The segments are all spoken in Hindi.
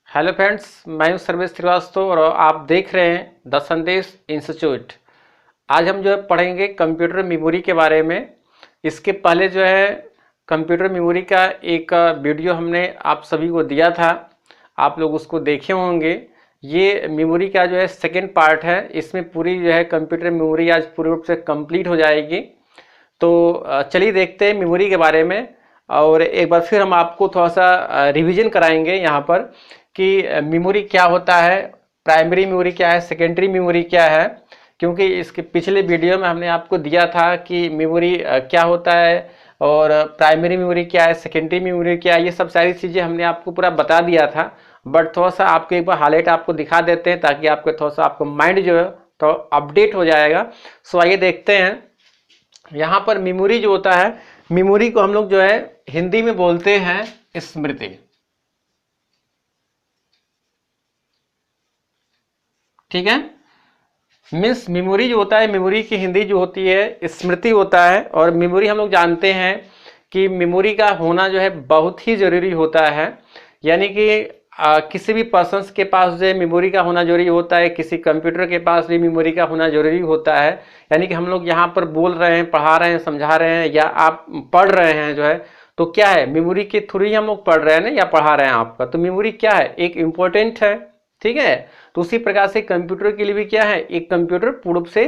हेलो फ्रेंड्स, मैं हूं सर्वेश श्रीवास्तव और आप देख रहे हैं द संदेश इंस्टीट्यूट। आज हम जो है पढ़ेंगे कंप्यूटर मेमोरी के बारे में। इसके पहले जो है कंप्यूटर मेमोरी का एक वीडियो हमने आप सभी को दिया था, आप लोग उसको देखे होंगे। ये मेमोरी का जो है सेकेंड पार्ट है। इसमें पूरी जो है कंप्यूटर मेमोरी आज पूरी रूप से कंप्लीट हो जाएगी। तो चलिए देखते हैं मेमोरी के बारे में और एक बार फिर हम आपको थोड़ा सा रिवीजन कराएंगे यहाँ पर कि मेमोरी क्या होता है, प्राइमरी मेमोरी क्या है, सेकेंडरी मेमोरी क्या है। क्योंकि इसके पिछले वीडियो में हमने आपको दिया था कि मेमोरी क्या होता है और प्राइमरी मेमोरी क्या है, सेकेंडरी मेमोरी क्या है, ये सब सारी चीज़ें हमने आपको पूरा बता दिया था। बट थोड़ा सा आपको एक बार हाईलाइट आपको दिखा देते हैं ताकि आपको थोड़ा सा आपको माइंड जो है तो अपडेट हो जाएगा। सो आइए देखते हैं। यहाँ पर मेमोरी जो होता है, मेमोरी को हम लोग जो है हिंदी में बोलते हैं स्मृति। ठीक है, मीन्स मेमोरी जो होता है, मेमोरी की हिंदी जो होती है स्मृति होता है। और मेमोरी हम लोग जानते हैं कि मेमोरी का होना जो है बहुत ही ज़रूरी होता है। यानी कि किसी भी पर्सन्स के पास जो है मेमोरी का होना जरूरी होता है, किसी कंप्यूटर के पास भी मेमोरी का होना जरूरी होता है। यानी कि हम लोग यहाँ पर बोल रहे हैं, पढ़ा रहे हैं, समझा रहे हैं या आप पढ़ रहे हैं जो है, तो क्या है मेमोरी के थ्रू ही हम लोग पढ़ रहे हैं ना या पढ़ा रहे हैं आपका, तो मेमोरी क्या है, एक इम्पोर्टेंट है। ठीक है, तो उसी प्रकार से कंप्यूटर के लिए भी क्या है, एक कंप्यूटर पूर्ण रूप से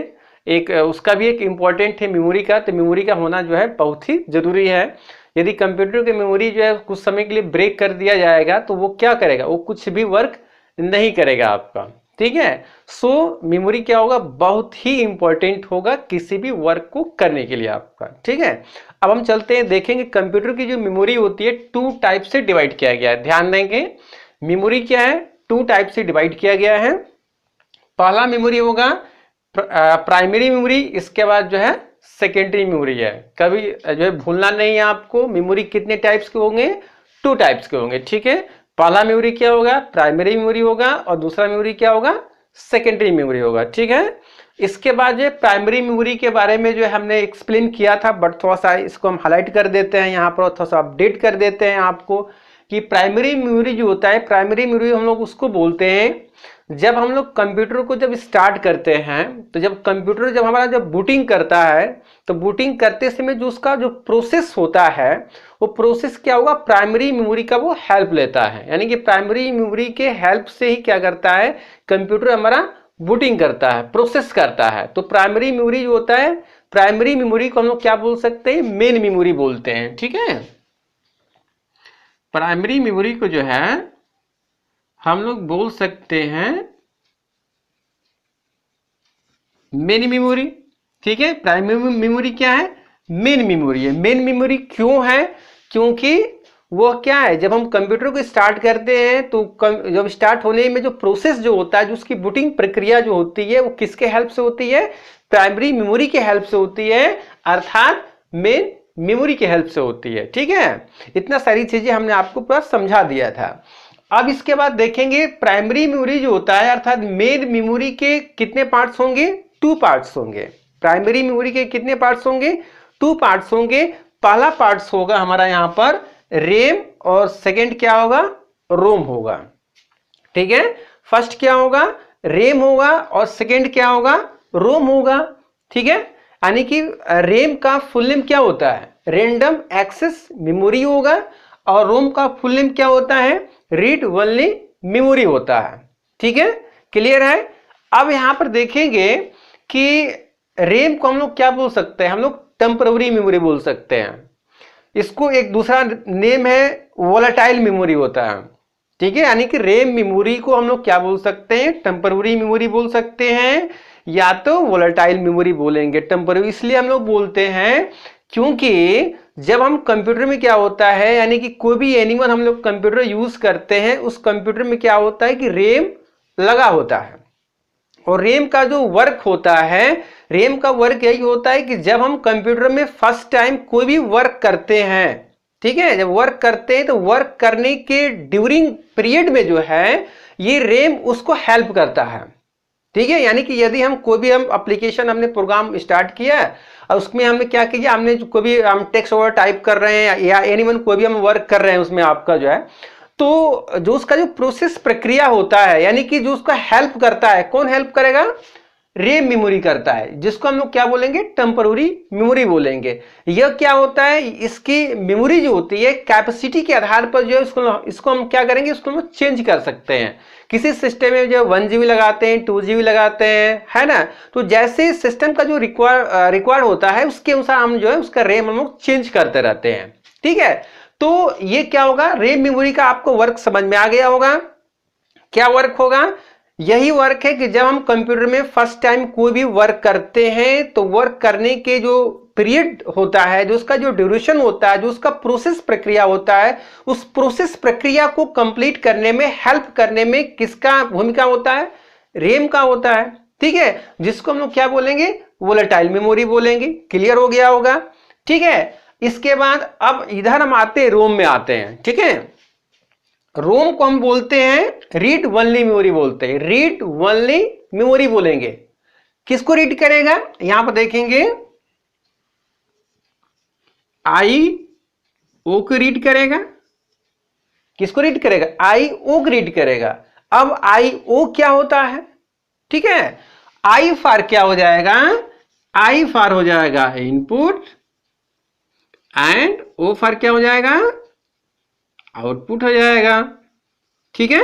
एक उसका भी एक इम्पोर्टेंट है मेमोरी का। तो मेमोरी का होना जो है बहुत ही जरूरी है। यदि कंप्यूटर की मेमोरी जो है कुछ समय के लिए ब्रेक कर दिया जाएगा तो वो क्या करेगा, वो कुछ भी वर्क नहीं करेगा आपका। ठीक है, सो मेमोरी क्या होगा, बहुत ही इंपॉर्टेंट होगा किसी भी वर्क को करने के लिए आपका। ठीक है, अब हम चलते हैं, देखेंगे कंप्यूटर की जो मेमोरी होती है टू टाइप से डिवाइड किया गया है। ध्यान देंगे, मेमोरी क्या है, टू टाइप से डिवाइड किया गया है। पहला मेमोरी होगा प्राइमरी मेमोरी, इसके बाद जो है सेकेंडरी मेमोरी है। कभी जो है भूलना नहीं है आपको, मेमोरी कितने टाइप्स के होंगे, टू टाइप्स के होंगे। ठीक है, पहला मेमोरी क्या होगा, प्राइमरी मेमोरी होगा और दूसरा मेमोरी क्या होगा, सेकेंडरी मेमोरी होगा। ठीक है, इसके बाद जो प्राइमरी मेमोरी के बारे में जो है हमने एक्सप्लेन किया था, बट थोड़ा सा इसको हम हाईलाइट कर देते हैं यहाँ पर, थोड़ा सा अपडेट कर देते हैं आपको कि प्राइमरी मेमोरी जो होता है, प्राइमरी मेमोरी हम लोग उसको बोलते हैं जब हम लोग कंप्यूटर को जब स्टार्ट करते हैं, तो जब कंप्यूटर जब हमारा जब बूटिंग करता है, तो बूटिंग करते समय जो उसका जो प्रोसेस होता है, वो प्रोसेस क्या होगा, प्राइमरी मेमोरी का वो हेल्प लेता है। यानी कि प्राइमरी मेमोरी के हेल्प से ही क्या करता है, कंप्यूटर हमारा बूटिंग करता है, प्रोसेस करता है। तो प्राइमरी मेमोरी जो होता है, प्राइमरी मेमोरी को हम लोग क्या बोल सकते हैं, मेन मेमोरी बोलते हैं। ठीक है, प्राइमरी मेमोरी को जो है हम लोग बोल सकते हैं मेन मेमोरी। ठीक है, प्राइमरी मेमोरी क्या है, मेन मेमोरी है। मेन मेमोरी क्यों है, क्योंकि वो क्या है, जब हम कंप्यूटर को स्टार्ट करते हैं तो जब स्टार्ट होने में जो प्रोसेस जो होता है, जो उसकी बूटिंग प्रक्रिया जो होती है, वो किसके हेल्प से होती है, प्राइमरी मेमोरी के हेल्प से होती है, अर्थात मेन मेमोरी के हेल्प से होती है। ठीक है, इतना सारी चीजें हमने आपको पूरा समझा दिया था। अब इसके बाद देखेंगे प्राइमरी मेमोरी जो होता है, अर्थात मेन मेमोरी के कितने पार्ट्स होंगे, टू पार्ट्स होंगे। प्राइमरी मेमोरी के कितने पार्ट्स होंगे, टू पार्ट्स होंगे। पहला पार्ट्स होगा हमारा यहाँ पर रैम और सेकंड क्या होगा, रोम होगा। ठीक है, फर्स्ट क्या होगा, रैम होगा और सेकंड क्या होगा, रोम होगा। ठीक है, यानी कि रैम का फुल नेम क्या होता है, रैंडम एक्सेस मेमोरी होगा, और रोम का फुल नेम क्या होता है, रीड ओनली मेमोरी होता है। ठीक है, क्लियर है। अब यहां पर देखेंगे कि रैम को हम लोग क्या बोल सकते हैं, हम लोग टेम्पररी मेमोरी बोल सकते हैं। इसको एक दूसरा नेम है वोलेटाइल मेमोरी होता है। ठीक है, यानी कि रैम मेमोरी को हम लोग क्या बोल सकते हैं, टेम्पररी मेमोरी बोल सकते हैं या तो वोलेटाइल मेमोरी बोलेंगे। टेम्पररी इसलिए हम लोग बोलते हैं क्योंकि जब हम कंप्यूटर में क्या होता है, यानी कि कोई भी एनिमल हम लोग कंप्यूटर यूज करते हैं, उस कंप्यूटर में क्या होता है कि रैम लगा होता है। और रैम का जो वर्क होता है, रैम का वर्क यही होता है कि जब हम कंप्यूटर में फर्स्ट टाइम कोई भी वर्क करते हैं, ठीक है, जब वर्क करते हैं तो वर्क करने के ड्यूरिंग पीरियड में जो है ये रैम उसको हेल्प करता है। ठीक है, यानी कि यदि हम कोई भी हम एप्लीकेशन हमने प्रोग्राम स्टार्ट किया और उसमें हमने क्या किया, हमने कोई भी हम टेक्स्ट ओवर टाइप कर रहे हैं या एनीवन कोई भी हम वर्क कर रहे हैं उसमें आपका जो है, तो जो उसका जो प्रोसेस प्रक्रिया होता है, यानी कि जो उसका हेल्प करता है, कौन हेल्प करेगा? रेम मेमोरी करता है, जिसको हम लोग क्या बोलेंगे? टेम्पररी मेमोरी बोलेंगे। यह क्या होता है? इसकी मेमोरी जो होती है कैपेसिटी के आधार पर जो है इसको हम क्या करेंगे? इसको हम चेंज कर सकते हैं। किसी सिस्टम में जो 1 GB लगाते हैं, 2 GB लगाते हैं, है ना? तो जैसे सिस्टम का जो रिक्वायर्ड होता है उसके अनुसार हम जो है उसका रेम हम लोग चेंज करते रहते हैं। ठीक है, तो ये क्या होगा? रेम मेमोरी का आपको वर्क समझ में आ गया होगा। क्या वर्क होगा? यही वर्क है कि जब हम कंप्यूटर में फर्स्ट टाइम कोई भी वर्क करते हैं तो वर्क करने के जो पीरियड होता है, जो उसका जो ड्यूरेशन होता है, जो उसका प्रोसेस प्रक्रिया होता है, उस प्रोसेस प्रक्रिया को कंप्लीट करने में, हेल्प करने में किसका भूमिका होता है? रेम का होता है। ठीक है, जिसको हम लोग क्या बोलेंगे? वोलेटाइल मेमोरी बोलेंगे। क्लियर हो गया होगा? ठीक है, इसके बाद अब इधर हम आते हैं, रोम में आते हैं। ठीक है, रोम को हम बोलते हैं रीड ओनली मेमोरी बोलते हैं, रीड ओनली मेमोरी बोलेंगे। किसको रीड करेगा? यहां पर देखेंगे IO को रीड करेगा। किसको रीड करेगा? IO को रीड करेगा। अब IO क्या होता है? ठीक है, I फॉर क्या हो जाएगा? I फॉर हो जाएगा इनपुट एंड O फॉर क्या हो जाएगा? आउटपुट हो जाएगा। ठीक है,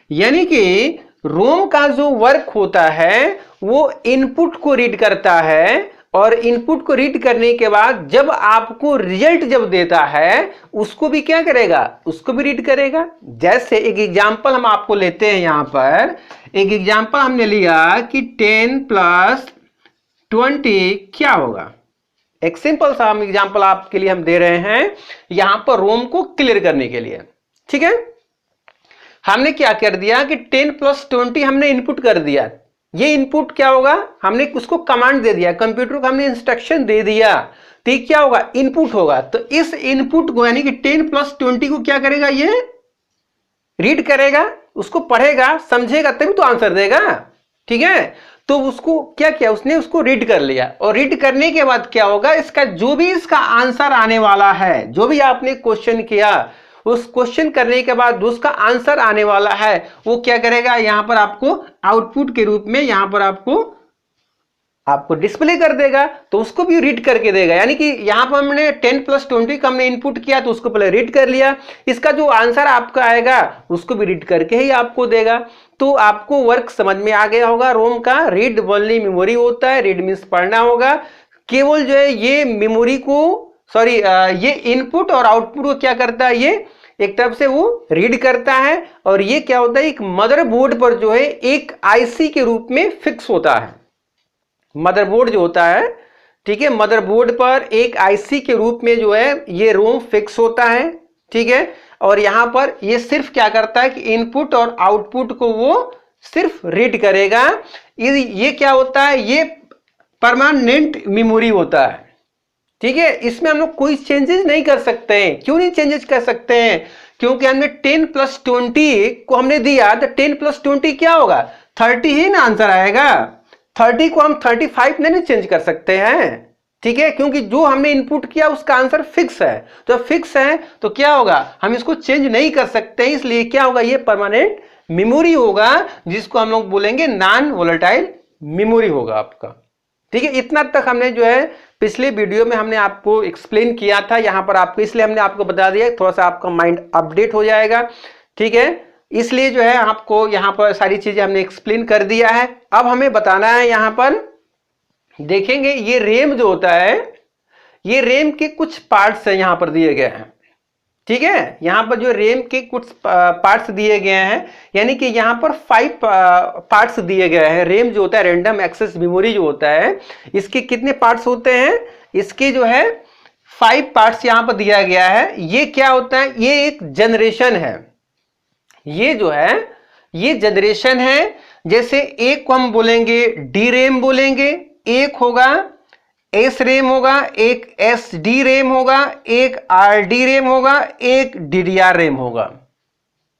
यानी कि रोम का जो वर्क होता है वो इनपुट को रीड करता है, और इनपुट को रीड करने के बाद जब आपको रिजल्ट जब देता है उसको भी क्या करेगा? उसको भी रीड करेगा। जैसे एक एग्जांपल हम आपको लेते हैं, यहां पर एक एग्जांपल हमने लिया कि 10 + 20 क्या होगा। एक सिंपल सा हम एग्जांपल आपके लिए हम दे रहे हैं यहां पर रोम को क्लियर करने के लिए। ठीक है, हमने क्या कर दिया कि 10 + 20 हमने इनपुट कर दिया। ये इनपुट क्या होगा? हमने उसको कमांड दे दिया, कंप्यूटर को हमने इंस्ट्रक्शन दे दिया, तो ये क्या होगा? इनपुट होगा। तो इस इनपुट को यानी कि 10 + 20 को क्या करेगा? ये रीड करेगा, उसको पढ़ेगा, समझेगा, तभी तो आंसर देगा। ठीक है, तो उसको क्या किया? उसने उसको रीड कर लिया, और रीड करने के बाद क्या होगा? इसका जो भी इसका आंसर आने वाला है, जो भी आपने क्वेश्चन किया, उस क्वेश्चन करने के बाद उसका आंसर आने वाला है वो क्या करेगा? यहां पर आपको आउटपुट के रूप में यहां पर आपको डिस्प्ले कर देगा। तो उसको भी रीड करके देगा, यानी कि यहां पर हमने 10 + 20 का हमने इनपुट किया तो उसको पहले रीड कर लिया, इसका जो आंसर आपका आएगा उसको भी रीड करके ही आपको देगा। तो आपको वर्क समझ में आ गया होगा। रोम का रीड ओनली मेमोरी होता है, रीड मींस पढ़ना होगा। केवल जो है ये मेमोरी को ये इनपुट और आउटपुट को क्या करता है? ये एक तरफ से वो रीड करता है, और ये क्या होता है? एक मदरबोर्ड पर जो है एक IC के रूप में फिक्स होता है। मदरबोर्ड जो होता है, ठीक है, मदरबोर्ड पर एक IC के रूप में जो है ये रोम फिक्स होता है। ठीक है, और यहां पर ये सिर्फ क्या करता है कि इनपुट और आउटपुट को वो सिर्फ रीड करेगा। ये क्या होता है? ये परमानेंट मेमोरी होता है। ठीक है, इसमें हम लोग कोई चेंजेस नहीं कर सकते हैं। क्यों नहीं चेंजेस कर सकते हैं? क्योंकि हमने 10 + 20 को हमने दिया, तो 10 + 20 क्या होगा? 30 ही ना आंसर आएगा। 30 को हम 35 नहीं चेंज कर सकते हैं। ठीक है, क्योंकि जो हमने इनपुट किया उसका आंसर फिक्स है। तो फिक्स है तो क्या होगा? हम इसको चेंज नहीं कर सकते, इसलिए क्या होगा? ये परमानेंट मेमोरी होगा, जिसको हम लोग बोलेंगे नॉन वोलेटाइल मेमोरी होगा आपका। ठीक है, इतना तक हमने जो है पिछले वीडियो में हमने आपको एक्सप्लेन किया था। यहां पर आपको इसलिए हमने आपको बता दिया, थोड़ा सा आपका माइंड अपडेट हो जाएगा। ठीक है, इसलिए जो है आपको यहां पर सारी चीजें हमने एक्सप्लेन कर दिया है। अब हमें बताना है, यहां पर देखेंगे ये रेम जो होता है, ये रेम के कुछ पार्ट्स हैं यहां पर दिए गए हैं। ठीक है, यहां पर जो रेम के कुछ पार्ट्स दिए गए हैं, यानी कि यहां पर 5 पार्ट्स दिए गए हैं। रेम जो होता है, रैंडम एक्सेस मेमोरी जो होता है, इसके कितने पार्ट्स होते हैं? इसके जो है 5 पार्ट्स यहां पर दिया गया है। ये क्या होता है? ये एक जनरेशन है। ये जो है ये जनरेशन है। जैसे एक को हम बोलेंगे डी रेम बोलेंगे, एक होगा एस रेम होगा, एक एस डी रेम होगा, एक आर डी रेम होगा, एक DDR रेम होगा।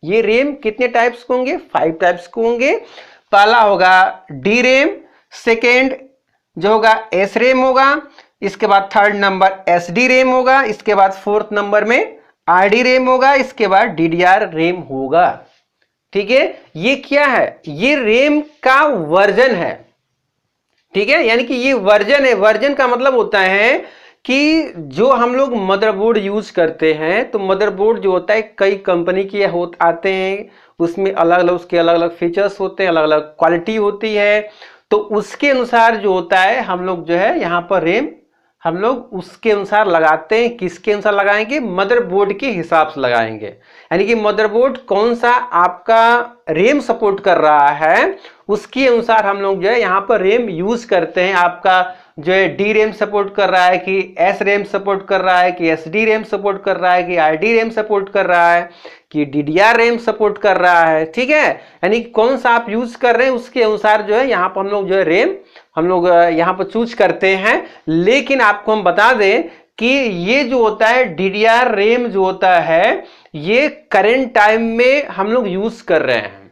ये रेम कितने टाइप्स के होंगे? 5 टाइप्स के होंगे। पहला होगा डी रेम, सेकेंड जो होगा एस रेम होगा, इसके बाद third number S D RAM होगा, इसके बाद फोर्थ नंबर में RD रैम होगा, इसके बाद DDR रैम होगा। ठीक है, ये क्या है, ये रैम का वर्जन है। ठीक है, यानी कि ये वर्जन है। वर्जन का मतलब होता है कि जो हम लोग मदरबोर्ड यूज करते हैं, तो मदरबोर्ड जो होता है कई कंपनी के आते हैं, उसमें अलग अलग उसके अलग अलग फीचर्स होते हैं, अलग अलग क्वालिटी होती है। तो उसके अनुसार जो होता है हम लोग जो है यहाँ पर रैम हम लोग उसके अनुसार लगाते हैं। किसके अनुसार लगाएंगे, मदरबोर्ड के हिसाब से लगाएंगे। यानी कि मदरबोर्ड कौन सा आपका रैम सपोर्ट कर रहा है, उसके अनुसार हम लोग जो है यहाँ पर रैम यूज करते हैं। आपका जो है डी रैम सपोर्ट कर रहा है कि एस रैम सपोर्ट कर रहा है कि एस डी रैम सपोर्ट कर रहा है कि आर डी रैम सपोर्ट कर रहा है कि DDR रैम सपोर्ट कर रहा है। ठीक है, यानी कौन सा आप यूज कर रहे हैं उसके अनुसार जो है यहाँ पर हम लोग जो है रैम हम लोग यहाँ पर चूज करते हैं। लेकिन आपको हम बता दें कि ये जो होता है DDR रैम जो होता है, ये करेंट टाइम में हम लोग यूज कर रहे हैं।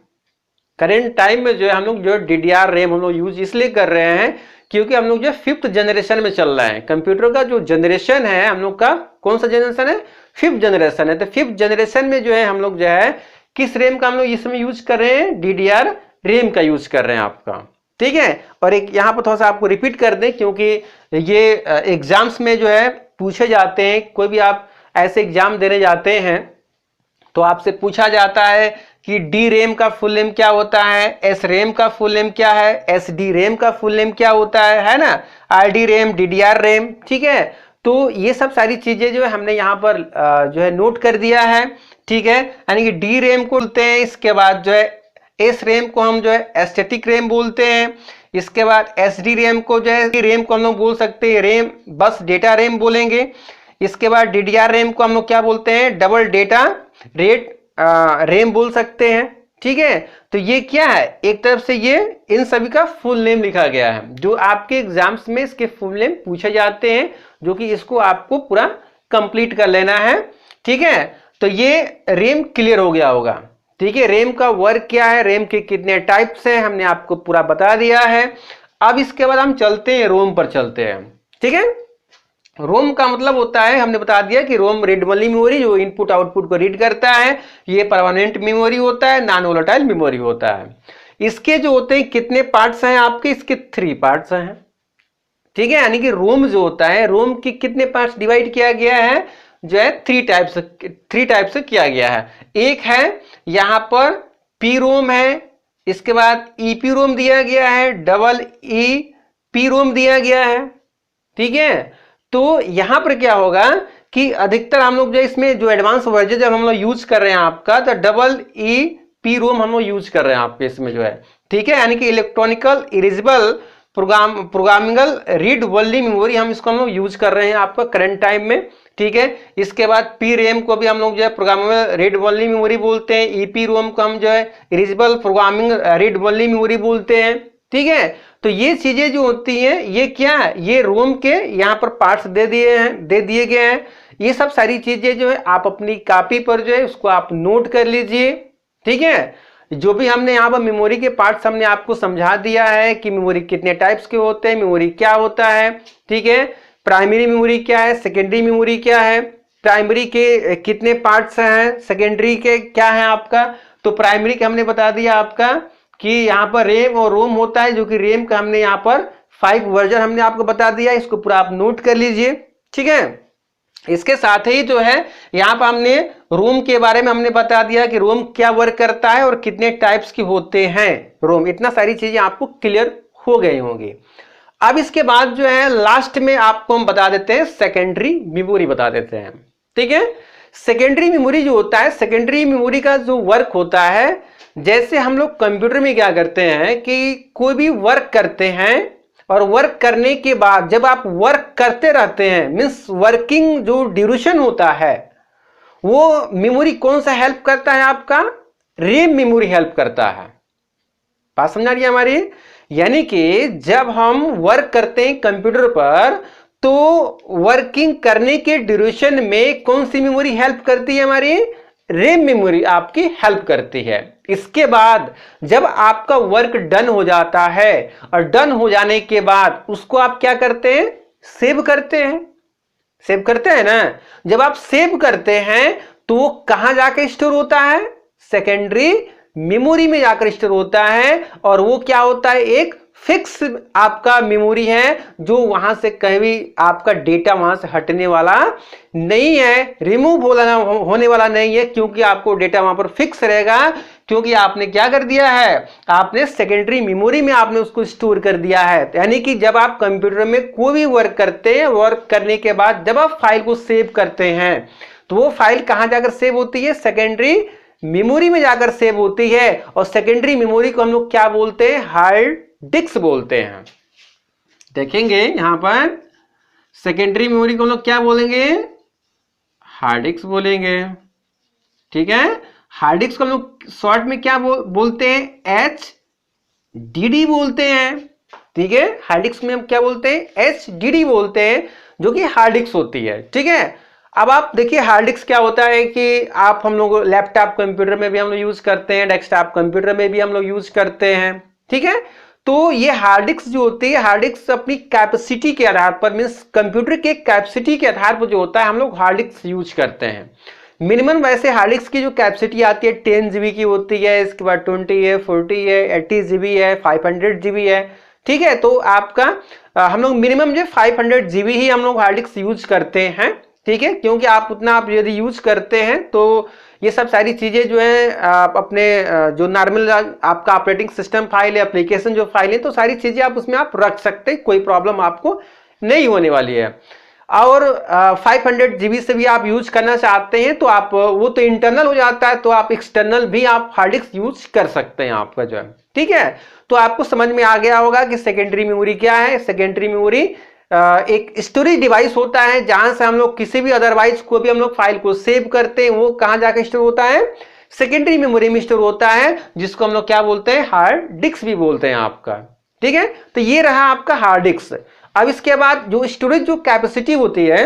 करेंट टाइम में जो है हम लोग जो DDR रैम हम लोग यूज इसलिए कर रहे हैं क्योंकि हम लोग जो 5th जनरेशन में चल रहे हैं। कंप्यूटर का जो जनरेशन है हम लोग का, कौन सा जनरेशन है, 5th जनरेशन है। तो 5th जनरेशन में जो है हम लोग जो है किस रैम का हम लोग इसमें यूज कर रहे हैं, DDR रैम का यूज कर रहे हैं आपका। ठीक है, और एक यहाँ पर थोड़ा सा आपको रिपीट कर दें क्योंकि ये एग्जाम्स में जो है पूछे जाते हैं। कोई भी आप ऐसे एग्जाम देने जाते हैं तो आपसे पूछा जाता है कि डी रैम का फुल नेम क्या होता है, एस रैम का फुल नेम क्या है, एस डी रैम का फुल नेम क्या होता है ना, R D RAM, DDR RAM. ठीक है, तो ये सब सारी चीजें जो है हमने यहाँ पर जो है नोट कर दिया है। ठीक है, यानी कि डी रैम को बोलते हैं, इसके बाद जो है एस रैम को हम जो है एस्थेटिक रैम बोलते हैं, इसके बाद एस डी रैम को जो है रैम को हम लोग बोल सकते हैं रैम बस डेटा रैम बोलेंगे। इसके बाद DDR रैम को हम लोग क्या बोलते हैं, डबल डेटा रेट रैम बोल सकते हैं। ठीक है, तो ये क्या है, एक तरफ से ये इन सभी का फुल नेम लिखा गया है जो आपके एग्जाम्स में इसके फुल नेम पूछे जाते हैं, जो कि इसको आपको पूरा कंप्लीट कर लेना है। ठीक है, तो ये रैम क्लियर हो गया होगा। ठीक है, रैम का वर्क क्या है, रैम के कितने टाइप्स हैं, हमने आपको पूरा बता दिया है। अब इसके बाद हम चलते हैं रोम पर चलते हैं। ठीक है, रोम का मतलब होता है, हमने बता दिया कि रोम रीड ओनली मेमोरी जो इनपुट आउटपुट को रीड करता है, ये परमानेंट मेमोरी होता है, नॉन वोलेटाइल मेमोरी होता है। इसके जो होते हैं कितने पार्ट्स हैं आपके, इसके 3 पार्ट्स हैं। ठीक है, यानी कि रोम जो होता है, रोम की कितने पार्ट्स डिवाइड किया गया है, जो है 3 टाइप से किया गया है। एक है यहां पर पी रोम है, इसके बाद ईपी रोम दिया गया है, डबल ई पी रोम दिया गया है। ठीक है, तो यहां पर क्या होगा कि अधिकतर हम लोग जो इसमें जो एडवांस वर्जन जब हम लोग यूज कर रहे हैं आपका, तो डबल ई पी रोम हम लोग यूज कर रहे हैं आपके इसमें जो है। ठीक है, यानी कि electronical erasable programmable read only memory हम इसको हम लोग यूज कर रहे हैं आपका करंट टाइम में। ठीक है, इसके बाद पी रैम को भी हम लोग जो है प्रोग्रामेबल रीड ओनली मेमोरी बोलते हैं, ईपी रोम को हम जो है erasable programming read only memory बोलते हैं। ठीक है, तो ये चीजें जो होती हैं ये क्या है, ये रोम के यहाँ पर पार्ट्स दे दिए गए हैं। ये सब सारी चीजें जो है आप अपनी कॉपी पर जो है उसको आप नोट कर लीजिए। ठीक है, जो भी हमने यहाँ पर मेमोरी के पार्ट्स हमने आपको समझा दिया है कि मेमोरी कितने टाइप्स के होते हैं, मेमोरी क्या होता है। ठीक है, प्राइमरी मेमोरी क्या है, सेकेंडरी मेमोरी क्या है, प्राइमरी के कितने पार्ट्स हैं, सेकेंडरी के क्या है आपका। तो प्राइमरी के हमने बता दिया आपका कि यहाँ पर रैम और रोम होता है, जो कि रैम का हमने यहाँ पर 5 वर्जन हमने आपको बता दिया, इसको पूरा आप नोट कर लीजिए। ठीक है, इसके साथ ही जो है यहाँ पर हमने रोम के बारे में हमने बता दिया कि रोम क्या वर्क करता है और कितने टाइप्स की होते हैं रोम। इतना सारी चीजें आपको क्लियर हो गई होंगी। अब इसके बाद जो है लास्ट में आपको हम बता देते हैं सेकेंडरी मेमोरी बता देते हैं। ठीक है, सेकेंडरी मेमोरी जो होता है, सेकेंडरी मेमोरी का जो वर्क होता है, जैसे हम लोग कंप्यूटर में क्या करते हैं कि कोई भी वर्क करते हैं और वर्क करने के बाद जब आप वर्क करते रहते हैं, मीन्स वर्किंग जो ड्यूरेशन होता है, वो मेमोरी कौन सा हेल्प करता है आपका, रैम मेमोरी हेल्प करता है। बात समझ आ रही है हमारी, यानी कि जब हम वर्क करते हैं कंप्यूटर पर तो वर्किंग करने के ड्यूरेशन में कौन सी मेमोरी हेल्प करती है, हमारी रैम मेमोरी आपकी हेल्प करती है। इसके बाद जब आपका वर्क डन हो जाता है और डन हो जाने के बाद उसको आप क्या करते हैं, सेव करते हैं। सेव करते हैं ना, जब आप सेव करते हैं तो वो कहां जाकर स्टोर होता है? सेकेंडरी मेमोरी में जाकर स्टोर होता है। और वो क्या होता है? एक फिक्स आपका मेमोरी है, जो वहां से कहीं भी आपका डेटा वहां से हटने वाला नहीं है, रिमूव होने वाला नहीं है, क्योंकि आपको डेटा वहां पर फिक्स रहेगा। क्योंकि आपने क्या कर दिया है? आपने सेकेंडरी मेमोरी में आपने उसको स्टोर कर दिया है। यानी कि जब आप कंप्यूटर में कोई भी वर्क करते हैं, वर्क करने के बाद जब आप फाइल को सेव करते हैं, तो वो फाइल कहां जाकर सेव होती है? सेकेंडरी मेमोरी में जाकर सेव होती है। और सेकेंडरी मेमोरी को हम लोग क्या बोलते हैं? हार्ड डिस्क बोलते हैं। देखेंगे यहां पर सेकेंडरी मेमोरी को हम लोग क्या बोलेंगे? हार्ड डिस्क बोलेंगे। ठीक है, हार्ड डिस्क को हम लोग शॉर्ट में क्या बोलते हैं? HDD बोलते हैं। ठीक है, हार्ड डिस्क में हम क्या बोलते हैं? HDD बोलते हैं, जो कि हार्ड डिस्क होती है। ठीक है, अब आप देखिए हार्ड डिस्क क्या होता है कि आप हम लोग लैपटॉप कंप्यूटर में भी हम लोग यूज करते हैं, डेस्कटॉप कंप्यूटर में भी हम लोग यूज करते हैं। ठीक है, तो ये हार्ड डिस्क जो होती है, हार्ड डिस्क अपनी कैपेसिटी के आधार पर, मींस कंप्यूटर के कैपेसिटी के आधार पर जो होता है, हम लोग हार्ड डिस्क यूज करते हैं। मिनिमम वैसे हार्ड डिस्क की जो कैपेसिटी आती है 10 GB की होती है, इसके बाद 20 है, 40 है, 80 GB है, 500 GB है। ठीक है, तो आपका हम लोग मिनिमम जो 500 GB ही हम लोग हार्ड डिस्क यूज करते हैं। ठीक है, क्योंकि आप उतना आप यदि यूज करते हैं तो ये सब सारी चीजें जो है आप अपने जो नॉर्मल आपका ऑपरेटिंग सिस्टम फाइल है, एप्लीकेशन जो फाइल है, तो सारी चीजें आप उसमें आप रख सकते हैं, कोई प्रॉब्लम आपको नहीं होने वाली है। और 500 GB से भी आप यूज करना चाहते हैं तो आप वो तो इंटरनल हो जाता है, तो आप एक्सटर्नल भी आप हार्ड डिस्क यूज कर सकते हैं आपका जो है। ठीक है, तो आपको समझ में आ गया होगा कि सेकेंडरी मेमोरी क्या है। सेकेंडरी मेमोरी एक स्टोरेज डिवाइस होता है, जहां से हम लोग किसी भी अदरवाइज को भी हम लोग फाइल को सेव करते हैं, वो कहां जाकर स्टोर होता है? सेकेंडरी मेमोरी में स्टोर होता है, जिसको हम लोग क्या बोलते हैं? हार्ड डिस्क भी बोलते हैं आपका। ठीक है, तो ये रहा आपका हार्ड डिस्क। अब इसके बाद जो स्टोरेज जो कैपेसिटी होती है,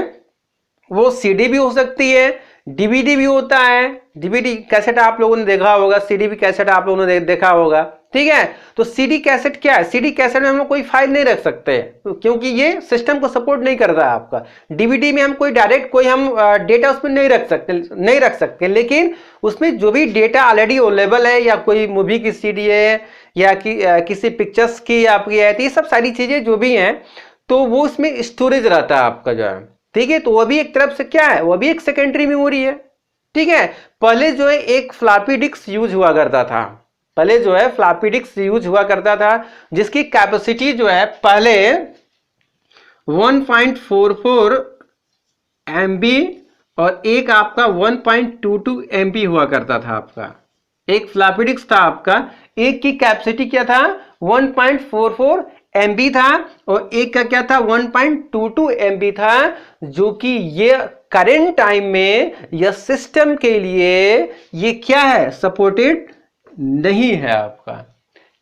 वो CD भी हो सकती है, DVD भी होता है। DVD कैसेट आप लोगों ने देखा होगा, CD भी कैसेट आप लोगों ने देखा होगा। ठीक है, तो CD कैसेट क्या है? CD कैसेट में हम लोग कोई फाइल नहीं रख सकते, क्योंकि ये सिस्टम को सपोर्ट नहीं करता है आपका। DVD में हम कोई डायरेक्ट कोई हम डेटा उसमें नहीं रख सकते, लेकिन उसमें जो भी डेटा ऑलरेडी अवेलेबल है, या कोई मूवी की CD है, या किसी पिक्चर्स की आपकी है, तो ये सब सारी चीजें जो भी हैं, तो वो उसमें स्टोरेज रहता है आपका जो है। ठीक है, तो वो भी एक तरफ से क्या है? वो भी एक सेकेंडरी मेमोरी है। ठीक है, पहले जो है एक फ्लॉपी डिस्क यूज हुआ करता था, पहले जो है फ्लॉपी डिस्क यूज हुआ करता था, जिसकी कैपेसिटी जो है पहले 1.44 MB और एक आपका 1.22 MB हुआ करता था। आपका एक फ्लॉपी डिस्क था, आपका एक की कैपेसिटी क्या था? 1.44 MB था, और एक का क्या था? 1.22 MB था, जो कि ये करेंट टाइम में यह सिस्टम के लिए ये क्या है? सपोर्टेड नहीं है आपका,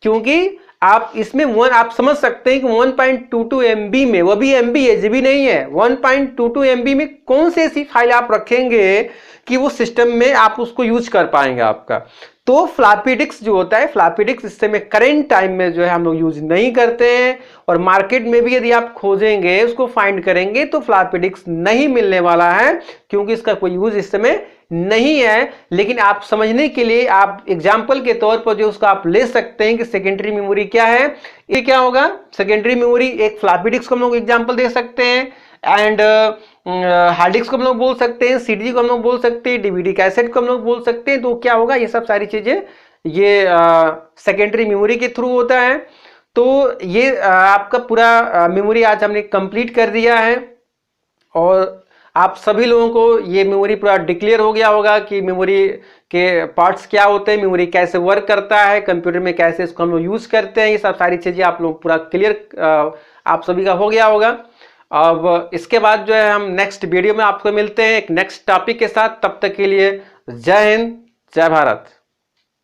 क्योंकि आप इसमें आप समझ सकते हैं कि 1.22 MB में, वो भी MB है, GB नहीं है, 1.22 MB में कौन सी ऐसी फाइल आप रखेंगे कि वो सिस्टम में आप उसको यूज कर पाएंगे आपका। तो फ्लॉपी डिस्क जो होता है, फ्लॉपी डिस्क इस समय करेंट टाइम में जो है हम लोग यूज नहीं करते हैं, और मार्केट में भी यदि आप खोजेंगे, उसको फाइंड करेंगे, तो फ्लॉपी डिस्क नहीं मिलने वाला है, क्योंकि इसका कोई यूज इस समय नहीं है। लेकिन आप समझने के लिए आप एग्जाम्पल के तौर पर जो उसका आप ले सकते हैं कि सेकेंडरी मेमोरी क्या है। ये क्या होगा? सेकेंडरी मेमोरी एक फ्लॉपी डिस्क को हम लोग एग्जाम्पल दे सकते हैं, एंड हार्ड डिस्क को हम लोग बोल सकते हैं, CD को हम लोग बोल सकते हैं, DVD कैसेट को हम लोग बोल सकते हैं। तो क्या होगा? ये सब सारी चीजें ये सेकेंडरी मेमोरी के थ्रू होता है। तो ये आपका पूरा मेमोरी आज हमने कंप्लीट कर दिया है, और आप सभी लोगों को ये मेमोरी पूरा डिक्लेयर हो गया होगा कि मेमोरी के पार्ट्स क्या होते हैं, मेमोरी कैसे वर्क करता है, कंप्यूटर में कैसे इसको हम लोग यूज करते हैं। ये सब सारी चीजें आप लोग पूरा क्लियर आप सभी का हो गया होगा। अब इसके बाद जो है हम नेक्स्ट वीडियो में आपको मिलते हैं एक नेक्स्ट टॉपिक के साथ। तब तक के लिए जय हिंद, जय भारत।